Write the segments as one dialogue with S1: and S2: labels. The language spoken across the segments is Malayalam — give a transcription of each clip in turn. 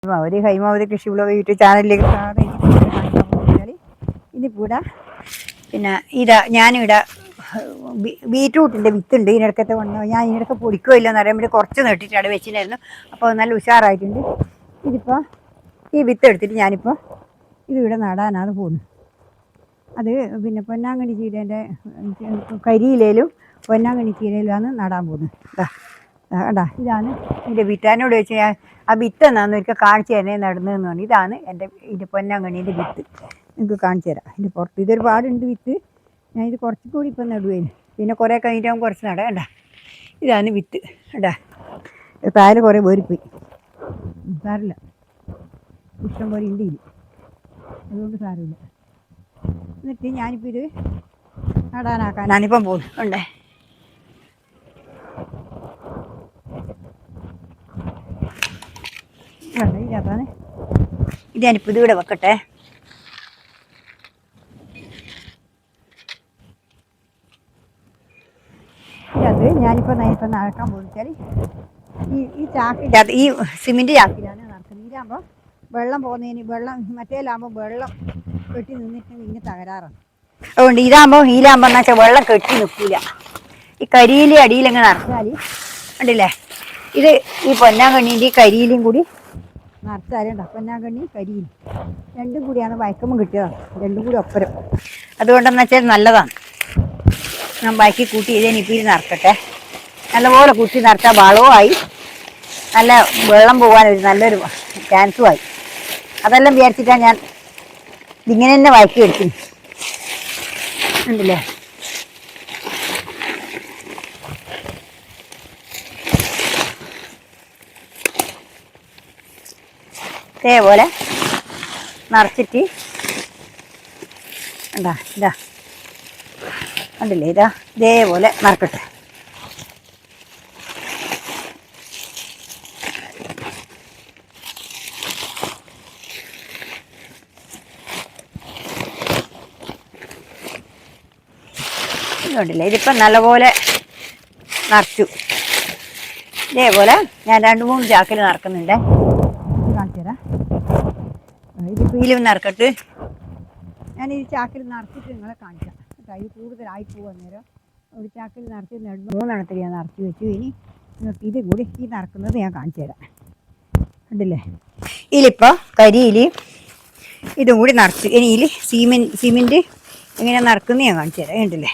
S1: ഒരു ഹൈമാവതി കൃഷി വ്ലോഗ് യൂട്യൂബ് ചാനലിലേക്ക് ഇതിപ്പൂടെ പിന്നെ ഞാനിവിടെ ബീറ്റ്റൂട്ടിൻ്റെ വിത്തുണ്ട്. ഇതിനിടക്കത്തെ കൊണ്ട് ഞാൻ ഇതിനൊക്കെ പൊടിക്കുമല്ലോ എന്ന് അറിയാൻ വേണ്ടി കുറച്ച് നട്ടിട്ട് അവിടെ വെച്ചിട്ടുണ്ടായിരുന്നു. അപ്പോൾ നല്ല ഉഷാറായിട്ടുണ്ട്. ഇതിപ്പോൾ ഈ വിത്ത് എടുത്തിട്ട് ഞാനിപ്പോൾ ഇതിവിടെ നടാനാണ് പോകുന്നത്. അത് പിന്നെ പൊന്നാങ്കണ്ണി ചീരേൻ്റെ കരിയിലേലും പൊന്നാങ്കണ്ണി ചീരയിലുമാണ് നടാൻ പോകുന്നത്. കണ്ടാ ഇതാണ് എൻ്റെ വിത്ത്. എന്നോട് ചോദിച്ചാൽ ഞാൻ ആ വിത്ത് എന്നാന്ന് ഒരിക്കൽ കാണിച്ചു തരണേ നടന്നതെന്ന് പറഞ്ഞു. ഇതാണ് ഇതിൻ്റെ പൊന്നാങ്കണ്ണീൻ്റെ വിത്ത്. നിങ്ങൾക്ക് കാണിച്ചു തരാം. ഇതിൻ്റെ പുറത്ത് ഇതൊരുപാടുണ്ട് വിത്ത്. ഞാൻ ഇത് കുറച്ചും കൂടി ഇപ്പം നടുവേന്. പിന്നെ കുറേ കഴിഞ്ഞിട്ടാകുമ്പോൾ കുറച്ച് നടാം. കണ്ടാ ഇതാണ് വിത്ത്. കണ്ടാ താഴെ കുറേ വേറിപ്പോയി. സാരമില്ല, ഇഷ്ടം പോലെ ഉണ്ട് ഇത്, അതുകൊണ്ട് സാരമില്ല. എന്നിട്ട് ഞാനിപ്പോൾ ഇത് നടാനാക്കാനാണിപ്പം പോകുന്നത്. ഉണ്ടേ ഇതിനകത്താണ്. ഇത് ഞാനിപ്പോൾ ഇതിവിടെ വെക്കട്ടെ. അത് ഞാനിപ്പോൾ നടക്കാൻ പോയിച്ചാൽ ഈ ചാക്കിൻ്റെ അത് ഈ സിമെൻറ്റ് ചാക്കിലാണ് നടക്കുന്നത്. ഇതാകുമ്പോൾ വെള്ളം പോകുന്നതിന് മറ്റേലാകുമ്പോൾ വെള്ളം കെട്ടി നിന്നിട്ട് ഇങ്ങനെ തകരാറാണ്. അതുകൊണ്ട് ഇതിലാകുമ്പോൾ എന്ന് വെച്ചാൽ വെള്ളം കെട്ടി നിൽക്കില്ല. ഈ കരിയിലെ അടിയിലങ്ങ് നടത്താൽ കണ്ടില്ലേ, ഇത് ഈ പൊന്നാങ്കണ്ണീൻ്റെ ഈ കരിയിലും കൂടി നിറച്ചാലുണ്ടോ. പൊന്നാങ്കണ്ണി കരിയിൽ രണ്ടും കൂടിയാണ് വയക്കുമ്പം കിട്ടിയതാണ്. രണ്ടും കൂടി ഒപ്പരം. അതുകൊണ്ടെന്ന് വെച്ചാൽ നല്ലതാണ്. ഞാൻ ബാക്കി കൂട്ടി ഇതിനിപ്പോൾ ഇത് നിറക്കട്ടെ. നല്ലപോലെ കുത്തി നിറച്ചാൽ വളവുമായി, നല്ല വെള്ളം പോകാനൊരു നല്ലൊരു ചാൻസുമായി. അതെല്ലാം വിചാരിച്ചിട്ടാണ് ഞാൻ ഇങ്ങനെ തന്നെ വയക്കി എടുക്കുന്നു. ഉണ്ടല്ലേ, ഇതേപോലെ നിറച്ചിട്ട് ഇതാ കണ്ടില്ലേ, ഇതേപോലെ നിറക്കട്ടെ. കണ്ടില്ലേ, ഇതിപ്പം നല്ലപോലെ നിറച്ചു. ഇതേപോലെ ഞാൻ 2-3 ചാക്കിൽ നിറക്കുന്നുണ്ട്. കാണിച്ചു തരാം. ഇതിപ്പോൾ ഇതിലും നിറക്കട്ട്. ഞാൻ ഈ ചാക്കിൽ നിറച്ചിട്ട് നിങ്ങളെ കാണിക്കാം. ഇത് കൂടുതലായി പോകും. നേരം ഒരു ചാക്കിൽ നിറച്ച് 3 ഞാൻ നിറച്ച് വെച്ചു. ഇനി നിങ്ങൾക്ക് ഇത് കൂടി ഈ നിറക്കുന്നത് ഞാൻ കാണിച്ചു തരാം. കണ്ടില്ലേ, ഇതിലിപ്പോൾ കരിയിൽ ഇതും കൂടി നിറച്ചു. ഇനി ഇതിൽ സിമെൻറ്റ് എങ്ങനെ നിറക്കുന്നത് ഞാൻ കാണിച്ചു തരാം. കണ്ടില്ലേ,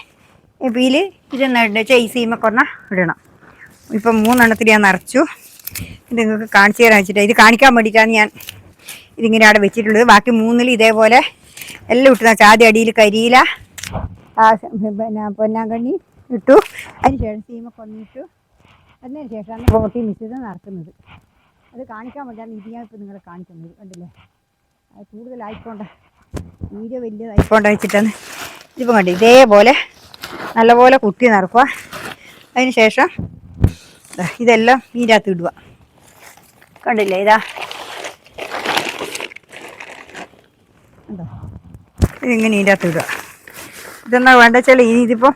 S1: ഇപ്പോൾ ഇതിൽ ഇത് ഈ സീമക്കൊന്ന ഇടണം. ഇപ്പം 3 ഞാൻ നിറച്ചു. ഇത് നിങ്ങൾക്ക് കാണിച്ചു തരാൻ വെച്ചിട്ട് ഇത് കാണിക്കാൻ വേണ്ടിയിട്ടാണ് ഞാൻ ഇതിങ്ങനെ അവിടെ വെച്ചിട്ടുള്ളത്. ബാക്കി 3 ഇതേപോലെ എല്ലാം ഇട്ടു. ആദ്യം അടിയിൽ കരിയില, പിന്നെ പൊന്നാങ്കണ്ണി ഇട്ടു. അതിനുശേഷം സീമക്കൊന്നിട്ടു. അതിനുശേഷമാണ് പ്രോട്ടീൻ മിശ്രിത നടക്കുന്നത്. അത് കാണിക്കാൻ വേണ്ടിയാണ് ഇത് ഞാൻ ഇപ്പോൾ നിങ്ങളെ കാണിക്കുന്നത്. കണ്ടില്ലേ, അത് കൂടുതലായിക്കോണ്ട വീഡിയോ വലിയതായിക്കോണ്ട വെച്ചിട്ടാണ് ഇതിപ്പോൾ കണ്ടു. ഇതേപോലെ നല്ലപോലെ കുത്തി നിറക്കുക. അതിന് ശേഷം ഇതെല്ലാം ഇതിൻ്റെ അകത്ത് ഇടുക. കണ്ടില്ലേ, ഇതിങ്ങനെ ഇതിൻ്റെ അകത്ത് ഇടുക. ഇതെന്നാ വേണ്ട വെച്ചാൽ ഇനി ഇതിപ്പോൾ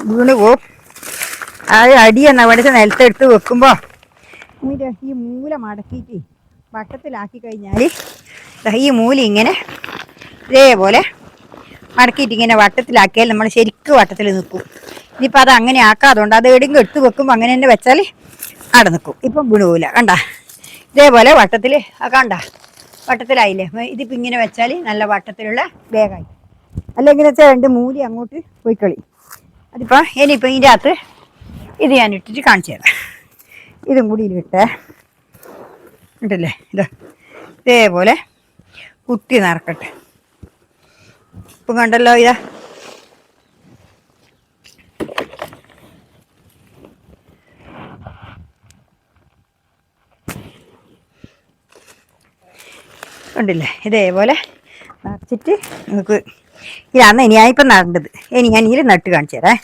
S1: വീണ് പോവും. അത് അടിയെന്നാ വേണ്ട വെച്ചാൽ നിലത്തെടുത്ത് വെക്കുമ്പോൾ ഈ മൂല മടക്കിയിട്ട് വട്ടത്തിലാക്കി കഴിഞ്ഞാൽ ഈ മൂല ഇങ്ങനെ ഇതേപോലെ മടക്കിയിട്ട് ഇങ്ങനെ വട്ടത്തിലാക്കിയാൽ നമ്മൾ ശരിക്കും വട്ടത്തിൽ നിൽക്കും. ഇനിയിപ്പോൾ അത് അങ്ങനെ ആക്കാതുകൊണ്ട് അത് എവിടെയെങ്കിലും എടുത്ത് വെക്കുമ്പോൾ അങ്ങനെ തന്നെ വെച്ചാൽ അവിടെ നിൽക്കും. ഇപ്പം വീണ് പോവില്ല. കണ്ട ഇതേപോലെ വട്ടത്തിൽ കണ്ട വട്ടത്തിലായില്ലേ. ഇതിപ്പോൾ ഇങ്ങനെ വെച്ചാൽ നല്ല വട്ടത്തിലുള്ള ബാഗായി. അല്ലെങ്കിൽ വെച്ചാൽ 2 മൂലി അങ്ങോട്ട് പോയിക്കളി. അതിപ്പോൾ ഇനിയിപ്പോൾ ഇതിൻ്റെ അകത്ത് ഇത് ഞാൻ ഇട്ടിട്ട് കാണിച്ചു തരാം. ഇതും കൂടി ഇതിലിട്ടേ ഇട്ടല്ലേ. ഇതേപോലെ കുത്തി നിറക്കട്ടെ. ഇപ്പം കണ്ടല്ലോ, കണ്ടില്ലേ. ഇതേപോലെ നിറച്ചിട്ട് നിങ്ങൾക്ക് ഇതാണ് ഇനി ഞാനിപ്പം നടേണ്ടത്. ഇനി ഞാൻ ഇതിൽ നട്ട് കാണിച്ചു തരാം.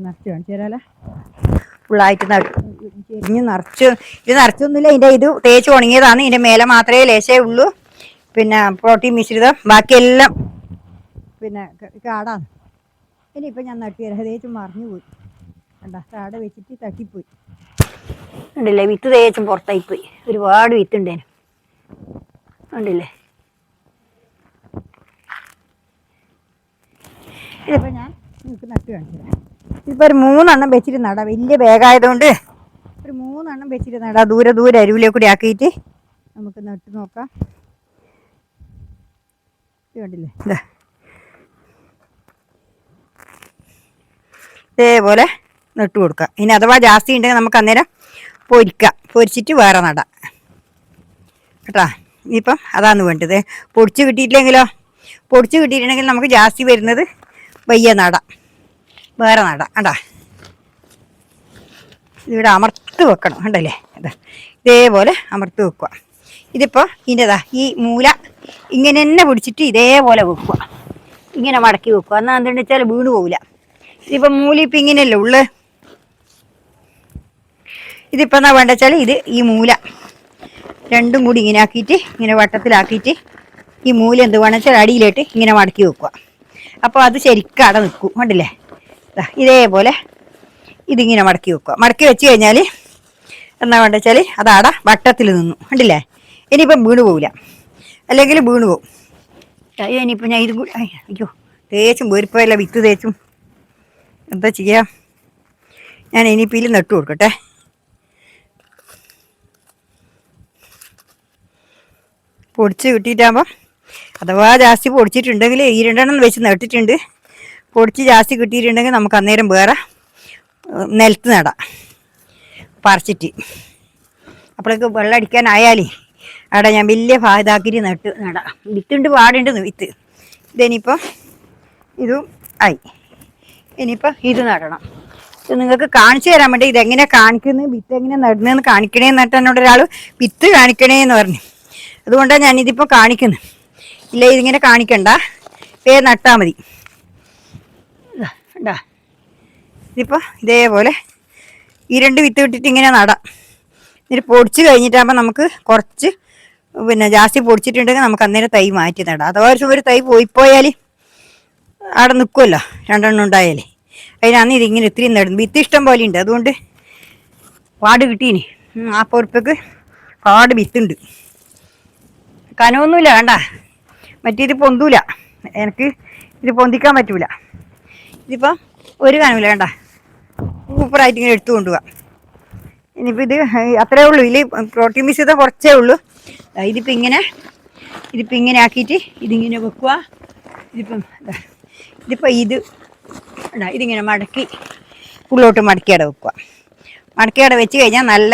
S1: നിറച്ച് കാണിച്ചു തരാമല്ലേ. ഫുള്ളായിട്ട് ചെരിഞ്ഞ് നിറച്ച് ഇത് നിറച്ചൊന്നുമില്ല. ഇതിൻ്റെ ഇത് തേച്ച് ഉണങ്ങിയതാണ്. ഇതിൻ്റെ മേലെ മാത്രമേ ലേശേ ഉള്ളൂ പിന്നെ പ്രോട്ടീൻ മിശ്രിതം. ബാക്കിയെല്ലാം പിന്നെ കാടാണ്. ഇനിയിപ്പോൾ ഞാൻ നട്ടു തരാം. തേച്ചും മറിഞ്ഞു പോയി. കണ്ട താടെ വെച്ചിട്ട് തട്ടിപ്പോയി. ഉണ്ടല്ലേ, വിത്ത് തേച്ചും പുറത്തായിപ്പോയി. ഒരുപാട് വിത്തുണ്ടേനു. ഉണ്ടല്ലേ, ഇതിപ്പോൾ ഞാൻ നിങ്ങൾക്ക് നട്ട് കാണിച്ചു തരാം. ഇതിപ്പോൾ ഒരു 3 എണ്ണം വെച്ചിട്ട് നടാം. വലിയ ബാഗായതുകൊണ്ട് ഒരു 3 എണ്ണം വെച്ചിട്ട് നടാം. ദൂരെ ദൂരെ അരുവിലെ കൂടി ആക്കിയിട്ട് നമുക്ക് നട്ട് നോക്കാം. ഇത് കണ്ടില്ലേ, ഇതേപോലെ നട്ട് കൊടുക്കാം. ഇനി അഥവാ ജാസ്തി ഉണ്ടെങ്കിൽ നമുക്ക് അന്നേരം പൊരിക്കാം. പൊരിച്ചിട്ട് വേറെ നടാം കേട്ടോ. ഇനിയിപ്പം അതാണ് വേണ്ടത്. പൊടിച്ച് കിട്ടിയിട്ടില്ലെങ്കിലോ, പൊടിച്ച് കിട്ടിയിട്ടുണ്ടെങ്കിൽ നമുക്ക് ജാസ്തി വരുന്നത് വയ്യ നടാം, വേറെ നടാം. കണ്ടാ, ഇതിവിടെ അമർത്ത് വെക്കണം. കണ്ടല്ലേ, ഇതേപോലെ അമർത്ത് വെക്കുക. ഇതിപ്പോൾ ഇതിൻ്റെതാ ഈ മൂല ഇങ്ങനെ തന്നെ പിടിച്ചിട്ട് ഇതേപോലെ വെക്കുക. ഇങ്ങനെ മടക്കി വെക്കുക. എന്നാൽ എന്തുണ്ടെന്ന് വെച്ചാൽ വീണ് പോവില്ല. ഇതിപ്പോൾ മൂല ഇപ്പം ഇങ്ങനെയല്ലേ ഉള്ളു. ഇതിപ്പോൾ എന്നാ വേണ്ട വെച്ചാൽ ഇത് ഈ മൂല രണ്ടും കൂടി ഇങ്ങനെ ആക്കിയിട്ട്, ഇങ്ങനെ വട്ടത്തിലാക്കിയിട്ട് ഈ മൂല എന്ത് വേണമെന്ന് വെച്ചാൽ അടിയിലേട്ട് ഇങ്ങനെ മടക്കി വെക്കുക. അപ്പോൾ അത് ശരിക്കും അട നിൽക്കും. കണ്ടില്ലേ, ഇതേപോലെ ഇതിങ്ങനെ മടക്കി വെക്കുക. മടക്കി വെച്ച് കഴിഞ്ഞാൽ എന്നാ വേണ്ട വെച്ചാൽ അത് അട വട്ടത്തിൽ നിന്നു. കണ്ടില്ലേ, ഇനിയിപ്പം വീണ് പോവില്ല, അല്ലെങ്കിൽ വീണ് പോവും. ഇനിയിപ്പോൾ ഞാൻ ഇതും കൂടി അയ്യോ തേച്ചും പൊരിപ്പോയല്ല, വിത്ത് തേച്ചും എന്താ ചെയ്യുക. ഞാൻ ഇനിയിപ്പോൾ ഇതിൽ നട്ടു കൊടുക്കട്ടെ. പൊടിച്ച് കിട്ടിയിട്ടാകുമ്പോൾ അഥവാ ജാസ്തി പൊടിച്ചിട്ടുണ്ടെങ്കിൽ ഈ 2 എണ്ണം വെച്ച് നട്ടിട്ടുണ്ട്. പൊടിച്ച് ജാസ്തി കിട്ടിയിട്ടുണ്ടെങ്കിൽ നമുക്ക് അന്നേരം വേറെ നിലത്ത് നടാം പറിച്ചിട്ട്. അപ്പോഴേക്ക് വെള്ളം അടിക്കാനായാലേ അവിടെ ഞാൻ വലിയ ഇതാക്കിയിട്ട് നടാം. വിത്തുണ്ട്, പാടുണ്ട് വിത്ത്. ഇതെനിയിപ്പോൾ ഇതും ആയി. ഇനിയിപ്പോൾ ഇത് നടണം. ഇത് നിങ്ങൾക്ക് കാണിച്ചു തരാൻ വേണ്ടി ഇതെങ്ങനെ കാണിക്കുന്നത്, വിത്ത് എങ്ങനെ നടുന്നതെന്ന് കാണിക്കണേന്ന് നട്ട് എന്നോട് ഒരാൾ വിത്ത് കാണിക്കണേന്ന് പറഞ്ഞു. അതുകൊണ്ടാണ് ഞാനിതിപ്പോൾ കാണിക്കുന്നത്. ഇല്ല ഇതിങ്ങനെ കാണിക്കണ്ട, നട്ടാൽ മതി. ഉണ്ടാ, ഇതിപ്പോൾ ഇതേപോലെ ഈ 2 വിത്ത് ഇട്ടിട്ട് ഇങ്ങനെ നടാം. എന്നിട്ട് പൊടിച്ച് കഴിഞ്ഞിട്ടാകുമ്പോൾ നമുക്ക് കുറച്ച് ജാസ്തി പൊടിച്ചിട്ടുണ്ടെങ്കിൽ നമുക്ക് അന്നേരം തൈ മാറ്റി നടാം. അഥവാ ഒരു തൈ പോയിപ്പോയാൽ അവിടെ നിൽക്കുമല്ലോ, 2 എണ്ണം ഉണ്ടായാലേ. അതിനാണ് ഇതിങ്ങനെ ഇത്രയും നടുന്നു. വിത്ത് ഇഷ്ടം പോലെ ഉണ്ട്, അതുകൊണ്ട് പാട് കിട്ടീനി. 40 ഉറുപ്പ്യക്ക് പാട് വിത്തുണ്ട്. കനമൊന്നുമില്ല, വേണ്ട മറ്റേത് പൊന്തൂല. എനിക്ക് ഇത് പൊന്തിക്കാൻ പറ്റൂല. ഇതിപ്പോൾ ഒരു കനമില്ല, വേണ്ട സൂപ്പറായിട്ട് ഇങ്ങനെ എടുത്തു കൊണ്ടുപോകാം. ഇനിയിപ്പോൾ ഇത് അത്രേ ഉള്ളൂ. ഇതിൽ പ്രോട്ടീൻ മിശ്രിതം കുറച്ചേ ഉള്ളൂ. ഇതിപ്പോൾ ഇങ്ങനെ ആക്കിയിട്ട് ഇതിങ്ങനെ വെക്കുക. ഇതിപ്പോൾ ഇതിങ്ങനെ മടക്കി ഉള്ളോട്ട് മടക്കിയട വെക്കുക. മടക്കിയട വെച്ച് കഴിഞ്ഞാൽ നല്ല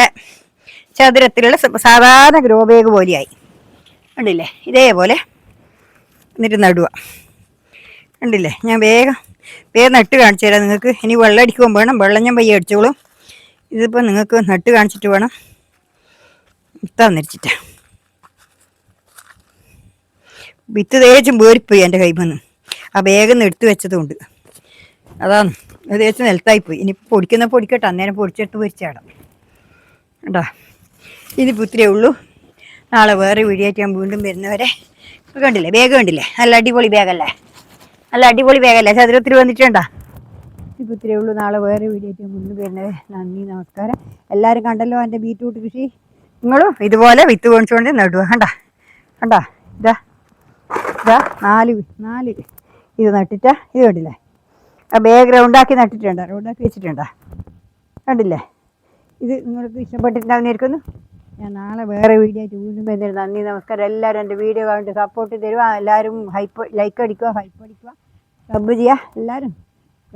S1: ചതുരത്തിലുള്ള സാധാരണ ഗ്രോ ബാഗ് പോലെയായി. കണ്ടില്ലേ, ഇതേപോലെ എന്നിട്ട് നടുക. കണ്ടില്ലേ, ഞാൻ വേഗം നട്ട് കാണിച്ചു തരാം നിങ്ങൾക്ക്. ഇനി വെള്ളം അടിക്കുമ്പോൾ വേണം, വെള്ളം ഞാൻ പയ്യെ അടിച്ചോളും. ഇതിപ്പോൾ നിങ്ങൾക്ക് നട്ട് കാണിച്ചിട്ട് വേണം വിത്താന്നിരിച്ചിട്ട്. വിത്ത് തേച്ചും വേറിപ്പോയി എൻ്റെ കൈയിൽ നിന്ന്. ആ ബാഗിൽ നിന്ന് എടുത്ത് വെച്ചതുകൊണ്ട് അതാണ് തേച്ച് നിലത്തായിപ്പോയി. ഇനിയിപ്പോൾ പൊടിക്കട്ടെ, അന്നേരം പൊടിച്ചെടുത്ത് പൊരിച്ചാടാം കേട്ടോ. ഇതിപ്പോൾ ഇത്രയേ ഉള്ളൂ. നാളെ വേറെ വീഡിയോ ആയിട്ട് ഞാൻ വീണ്ടും വരുന്നവരെ. കണ്ടില്ലേ, ബാഗ് കണ്ടില്ലേ, നല്ല അടിപൊളി ബാഗല്ലേ, നല്ല അടിപൊളി ബാഗല്ലേ, ചതുരത്തിൽ വന്നിട്ടുണ്ടാ. ഇപ്പോൾ ഇത്രയേ ഉള്ളൂ. നാളെ വേറെ വീഡിയോ ആയിട്ട് ഞാൻ വീണ്ടും വരുന്നവരെ. നന്ദി, നമസ്കാരം. എല്ലാവരും കണ്ടല്ലോ എൻ്റെ ബീറ്റ്റൂട്ട് കൃഷി. നിങ്ങളും ഇതുപോലെ വിത്ത് മേടിച്ചുകൊണ്ട് നടുക. കണ്ടാ ഇതാ 4 ഇത് നട്ടിട്ടാ. ഇത് കണ്ടില്ലേ, ആ ബാഗ് റൗണ്ടാക്കി നട്ടിട്ടുണ്ടോ, റൗണ്ടാക്കി വെച്ചിട്ടുണ്ടോ, കണ്ടില്ലേ. ഇത് നിങ്ങൾക്ക് ഇഷ്ടപ്പെട്ടിട്ടുണ്ടാവുന്നതായിരിക്കുന്നു. ഞാൻ നാളെ വേറെ വീഡിയോ ആയിട്ട് വീണ്ടും വരുന്നത്. നന്ദി, നമസ്കാരം. എല്ലാവരും എൻ്റെ വീഡിയോ കണ്ടിട്ട് സപ്പോർട്ട് തരുക. എല്ലാവരും ലൈക്ക് അടിക്കുക, ഹൈപ്പ് അടിക്കുക, സബ് ചെയ്യുക. എല്ലാവരും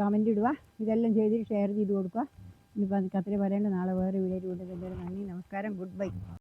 S1: കമൻറ്റ് ഇടുക. ഇതെല്ലാം ചെയ്തിട്ട് ഷെയർ ചെയ്ത് കൊടുക്കുക. ഇനിയിപ്പോൾ അത്രേ പറയേണ്ടത്. നാളെ വേറെ വീഡിയോ ആയിട്ട് വീണ്ടും വരുന്നത്. നന്ദി, നമസ്കാരം, ഗുഡ് ബൈ.